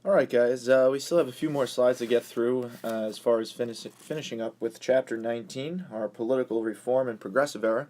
All right, guys. We still have a few more slides to get through as far as finishing up with Chapter 19, our political reform and progressive era.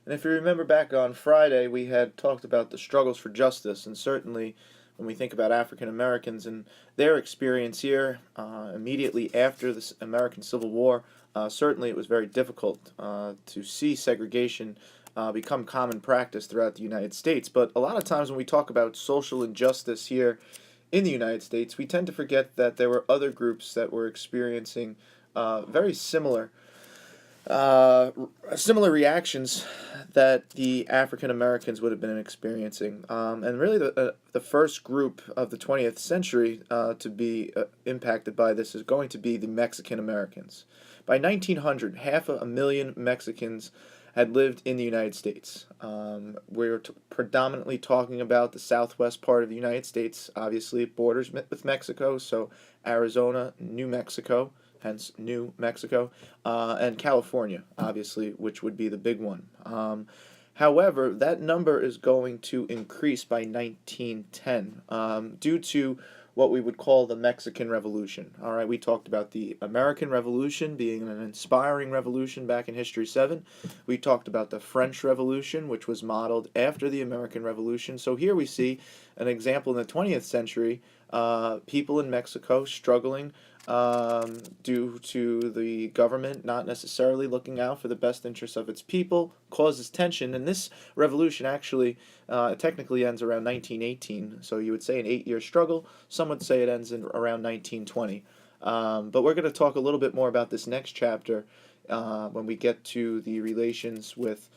And if you remember back on Friday, we had talked about the struggles for justice, and certainly when we think about African Americans and their experience here immediately after the American Civil War, certainly it was very difficult to see segregation become common practice throughout the United States. But a lot of times when we talk about social injustice here in the United States, we tend to forget that there were other groups that were experiencing very uh, similar reactions that the African Americans would have been experiencing. And really, the first group of the 20th century to be impacted by this is going to be the Mexican Americans. By 1900, half a million Mexicans had lived in the United States. We're predominantly talking about the southwest part of the United States. Obviously, it borders with Mexico, so Arizona, New Mexico, hence New Mexico, and California, obviously, which would be the big one. However, that number is going to increase by 1910 due to what we would call the Mexican Revolution. All right, we talked about the American Revolution being an inspiring revolution back in History 7. We talked about the French Revolution, which was modeled after the American Revolution. So here we see an example in the 20th century, people in Mexico struggling due to the government not necessarily looking out for the best interests of its people, causes tension. And this revolution actually technically ends around 1918. So you would say an 8-year struggle. Some would say it ends in around 1920. But we're going to talk a little bit more about this next chapter when we get to the relations with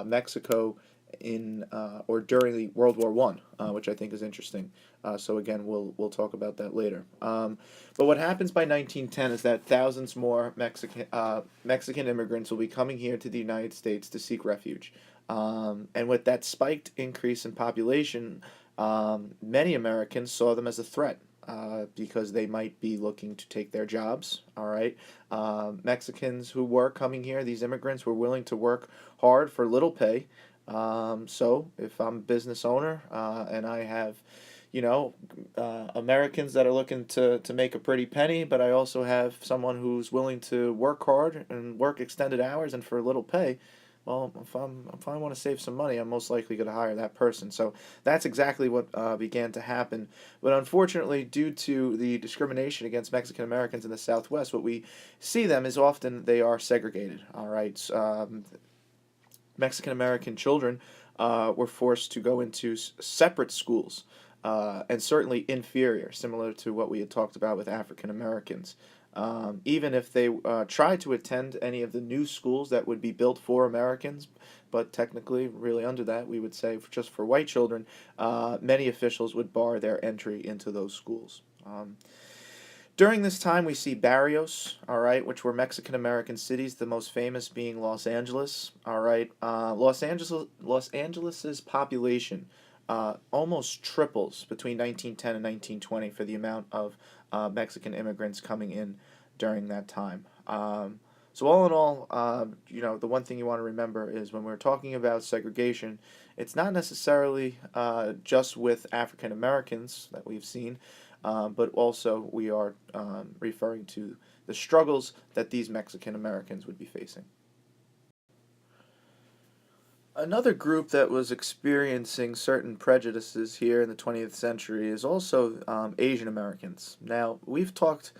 Mexico in or during the World War One, which I think is interesting. So again, we'll talk about that later. But what happens by 1910 is that thousands more Mexican immigrants will be coming here to the United States to seek refuge. And with that spiked increase in population, many Americans saw them as a threat. Because they might be looking to take their jobs. All right, Mexicans who were coming here, these immigrants were willing to work hard for little pay. So if I'm a business owner and I have, Americans that are looking to make a pretty penny, but I also have someone who's willing to work hard and work extended hours and for little pay. Well, if I want to save some money, I'm most likely going to hire that person. So that's exactly what began to happen. But unfortunately, due to the discrimination against Mexican Americans in the Southwest, what we see them is often they are segregated. All right, Mexican American children were forced to go into separate schools, and certainly inferior, similar to what we had talked about with African Americans. Even if they tried to attend any of the new schools that would be built for Americans, but technically, really under that, we would say just for white children, many officials would bar their entry into those schools. During this time, we see barrios, all right, which were Mexican American cities, the most famous being Los Angeles, all right. Los Angeles's population almost triples between 1910 and 1920 for the amount of Mexican immigrants coming in during that time. So all in all, the one thing you want to remember is when we're talking about segregation, it's not necessarily just with African Americans that we've seen, but also we are referring to the struggles that these Mexican Americans would be facing. Another group that was experiencing certain prejudices here in the 20th century is also Asian Americans. Now, we've talked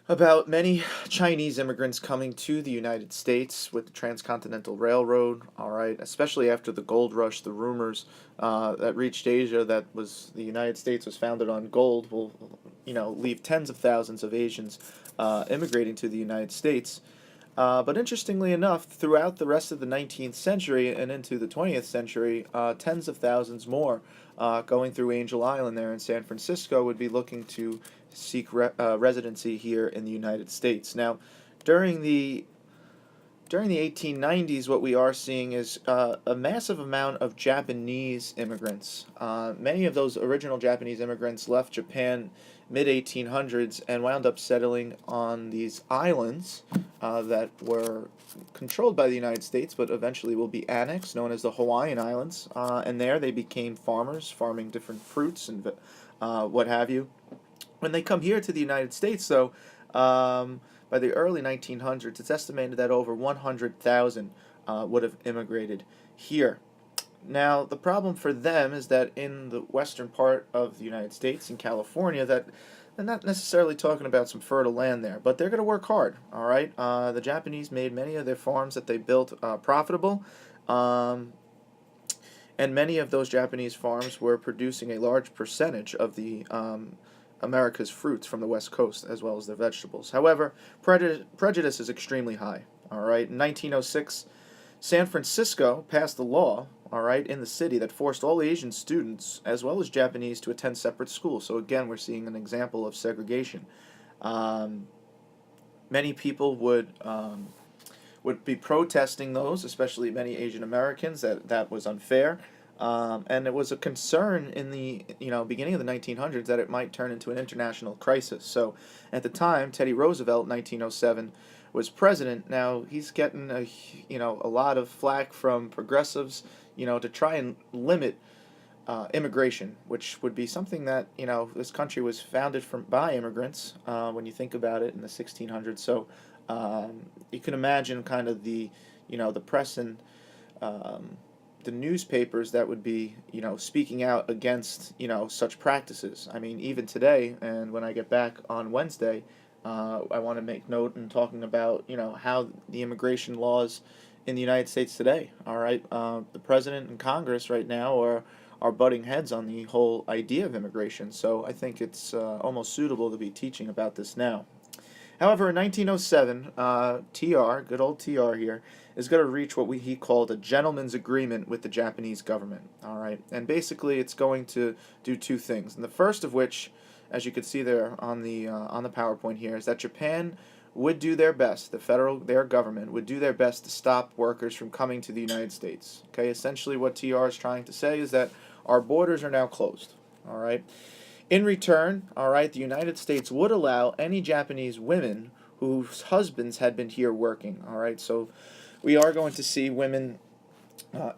about many Chinese immigrants coming to the United States with the Transcontinental Railroad, all right, especially after the gold rush, the rumors that reached Asia that was the United States was founded on gold will, leave tens of thousands of Asians immigrating to the United States. But interestingly enough, throughout the rest of the 19th century and into the 20th century, tens of thousands more going through Angel Island there in San Francisco would be looking to seek residency here in the United States. Now, during the during the 1890s, what we are seeing is a massive amount of Japanese immigrants. Many of those original Japanese immigrants left Japan mid 1800s and wound up settling on these islands that were controlled by the United States, but eventually will be annexed, known as the Hawaiian Islands. And there they became farmers, farming different fruits and what have you. When they come here to the United States, though, by the early 1900s, it's estimated that over 100,000 would have immigrated here. Now, the problem for them is that in the western part of the United States, in California, that they're not necessarily talking about some fertile land there, but they're going to work hard. All right, the Japanese made many of their farms that they built profitable, um, and many of those Japanese farms were producing a large percentage of the America's fruits from the West Coast as well as their vegetables. However, prejudice is extremely high. All right, in 1906, San Francisco passed a law, all right, in the city that forced all Asian students as well as Japanese to attend separate schools. So again, we're seeing an example of segregation. Um, Many people would be protesting those, especially many Asian Americans, that that was unfair. And it was a concern in the beginning of the 1900s that it might turn into an international crisis. So at the time, Teddy Roosevelt, 1907, was president. Now he's getting a lot of flack from progressives, to try and limit immigration, which would be something that this country was founded by immigrants. When you think about it in the 1600s, so you can imagine kind of the press and um, the newspapers that would be speaking out against such practices. I mean, even today, and when I get back on Wednesday, I want to make note in talking about how the immigration laws in the United States today. All right, the president and Congress right now are butting heads on the whole idea of immigration. So I think it's almost suitable to be teaching about this now. However, in 1907, TR, good old TR here, is going to reach what he called a gentleman's agreement with the Japanese government. All right, and basically it's going to do two things. And the first of which, as you can see there on the PowerPoint here, is that Japan would do their best. Their government would do their best to stop workers from coming to the United States. Okay, essentially what TR is trying to say is that our borders are now closed. All right. In return, all right, the United States would allow any Japanese women whose husbands had been here working. All right, so we are going to see women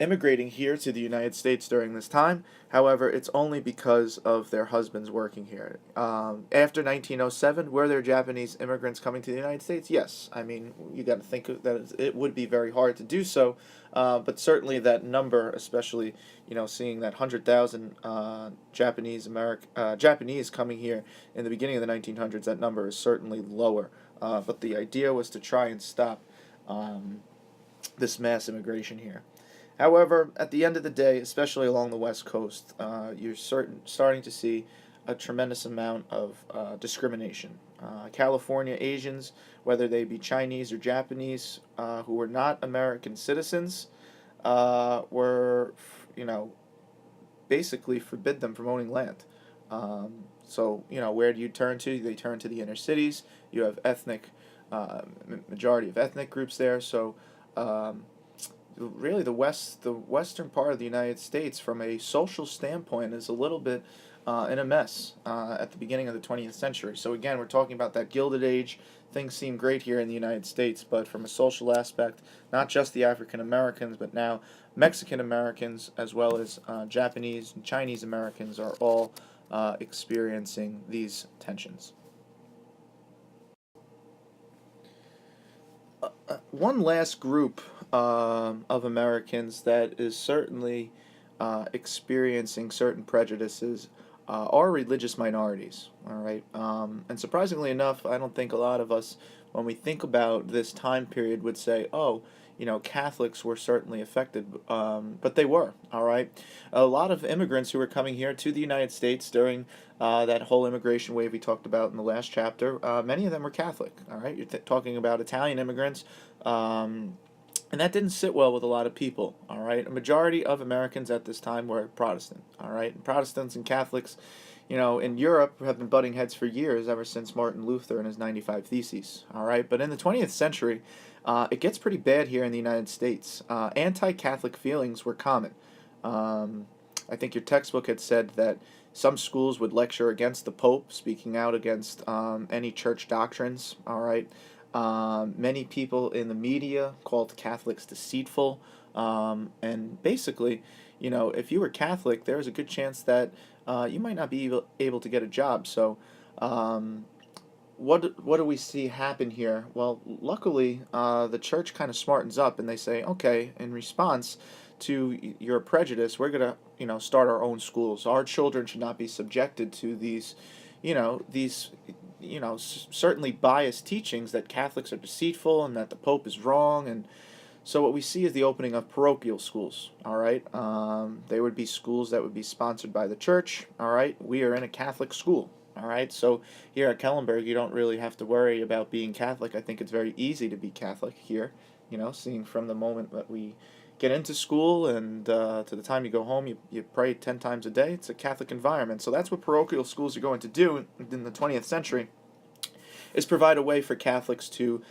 immigrating here to the United States during this time. However, it's only because of their husbands working here. After 1907, were there Japanese immigrants coming to the United States? Yes. I mean, you got to think that it would be very hard to do so, but certainly that number, especially seeing that 100,000 Japanese coming here in the beginning of the 1900s, that number is certainly lower. But the idea was to try and stop this mass immigration here. However, at the end of the day, especially along the West Coast, you're starting to see a tremendous amount of discrimination. California Asians, whether they be Chinese or Japanese, who were not American citizens, were, basically forbid them from owning land. So, where do you turn to? They turn to the inner cities. You have majority of ethnic groups there. So, really the western part of the United States from a social standpoint is a little bit in a mess at the beginning of the 20th century. So again, we're talking about that Gilded Age. Things seem great here in the United States, but from a social aspect, not just the African Americans, but now Mexican Americans as well as Japanese and Chinese Americans are all experiencing these tensions. One last group of Americans that is certainly experiencing certain prejudices are religious minorities. All right, and surprisingly enough, I don't think a lot of us, when we think about this time period, would say, "Oh, Catholics were certainly affected," but they were. All right, a lot of immigrants who were coming here to the United States during that whole immigration wave we talked about in the last chapter, many of them were Catholic. All right, you're talking about Italian immigrants. And that didn't sit well with a lot of people, all right? A majority of Americans at this time were Protestant, all right? And Protestants and Catholics, in Europe have been butting heads for years, ever since Martin Luther and his 95 Theses, all right? But in the 20th century, it gets pretty bad here in the United States. Anti-Catholic feelings were common. I think your textbook had said that some schools would lecture against the Pope, speaking out against any church doctrines, all right? Many people in the media called Catholics deceitful. And basically, if you were Catholic, there was a good chance that you might not be able to get a job. So Um, what do we see happen here? Well, luckily, the church kind of smartens up and they say, okay, in response to your prejudice, we're gonna start our own schools. Our children should not be subjected to these certainly biased teachings that Catholics are deceitful and that the Pope is wrong. And so what we see is the opening of parochial schools. All right, they would be schools that would be sponsored by the church. All right, we are in a Catholic school. All right, so here at Kellenberg, you don't really have to worry about being Catholic. I think it's very easy to be Catholic here. Seeing from the moment that we get into school and to the time you go home, you pray 10 times a day. It's a Catholic environment. So that's what parochial schools are going to do in the 20th century, is provide a way for Catholics to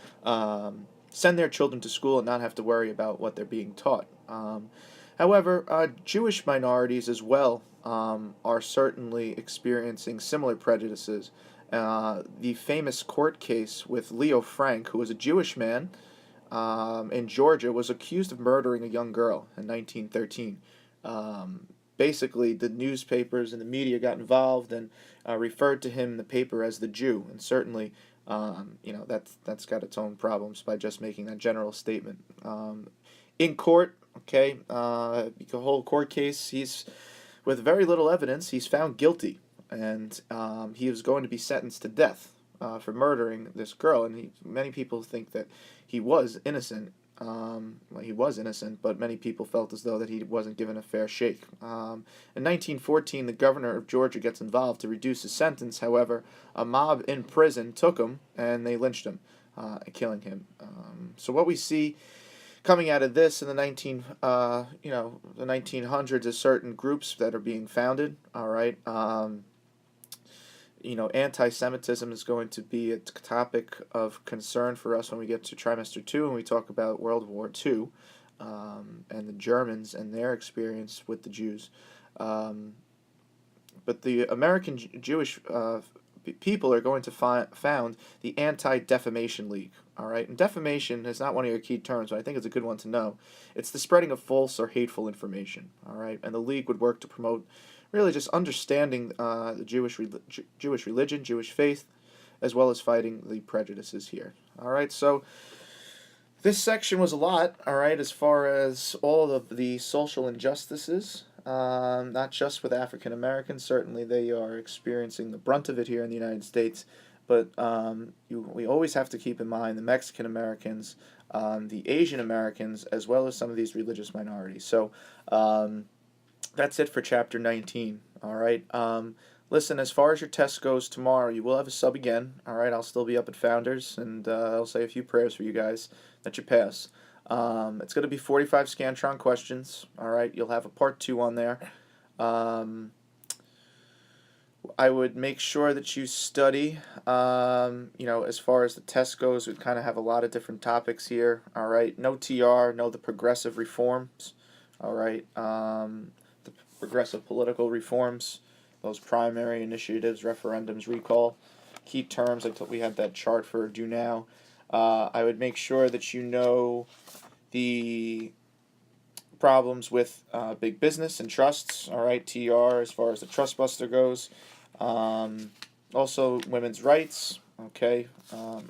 send their children to school and not have to worry about what they're being taught. However, Jewish minorities as well are certainly experiencing similar prejudices. The famous court case with Leo Frank, who was a Jewish man in Georgia, was accused of murdering a young girl in 1913. Basically, the newspapers and the media got involved and referred to him in the paper as the Jew, and certainly, that's got its own problems by just making that general statement. In court, okay, the whole court case, he's with very little evidence, he's found guilty, and he was going to be sentenced to death for murdering this girl. And many people think that he was innocent. Well, he was innocent, but many people felt as though that he wasn't given a fair shake. In 1914, the governor of Georgia gets involved to reduce his sentence. However, a mob in prison took him and they lynched him, killing him. So what we see coming out of this in the 1900s is certain groups that are being founded. All right. Anti-Semitism is going to be a topic of concern for us when we get to trimester 2 and we talk about World War II and the Germans and their experience with the Jews. But the American Jewish people are going to found the Anti-Defamation League. All right, and defamation is not one of your key terms, but I think it's a good one to know. It's the spreading of false or hateful information. All right, and the league would work to promote really just understanding the Jewish religion, Jewish faith, as well as fighting the prejudices here. All right, so this section was a lot, all right, as far as all of the social injustices, not just with African Americans. Certainly they are experiencing the brunt of it here in the United States, but we always have to keep in mind the Mexican Americans, the Asian Americans, as well as some of these religious minorities. So that's it for Chapter 19, all right? Listen, as far as your test goes tomorrow, you will have a sub again, all right? I'll still be up at Founders, and I'll say a few prayers for you guys that you pass. It's going to be 45 Scantron questions, all right? You'll have a part 2 on there. I would make sure that you study, as far as the test goes. We kind of have a lot of different topics here, all right? No TR, no the progressive reforms, all right? The progressive political reforms, those primary initiatives, referendums, recall, key terms. We had that chart for do now. I would make sure that you know the problems with big business and trusts, all right, TR as far as the trust buster goes. Also, women's rights, okay,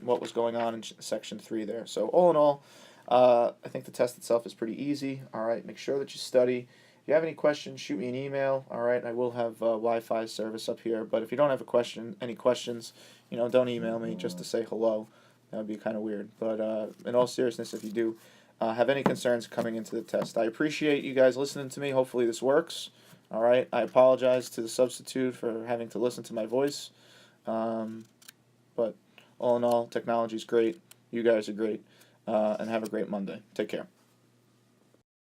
what was going on in Section 3 there. So all in all, I think the test itself is pretty easy, all right. Make sure that you study. If you have any questions, shoot me an email, all right. I will have Wi-Fi service up here, but if you don't have any questions, don't email me just to say hello. That would be kind of weird. But in all seriousness, if you do have any concerns coming into the test, I appreciate you guys listening to me. Hopefully this works. All right. I apologize to the substitute for having to listen to my voice. But all in all, technology's great. You guys are great. And have a great Monday. Take care.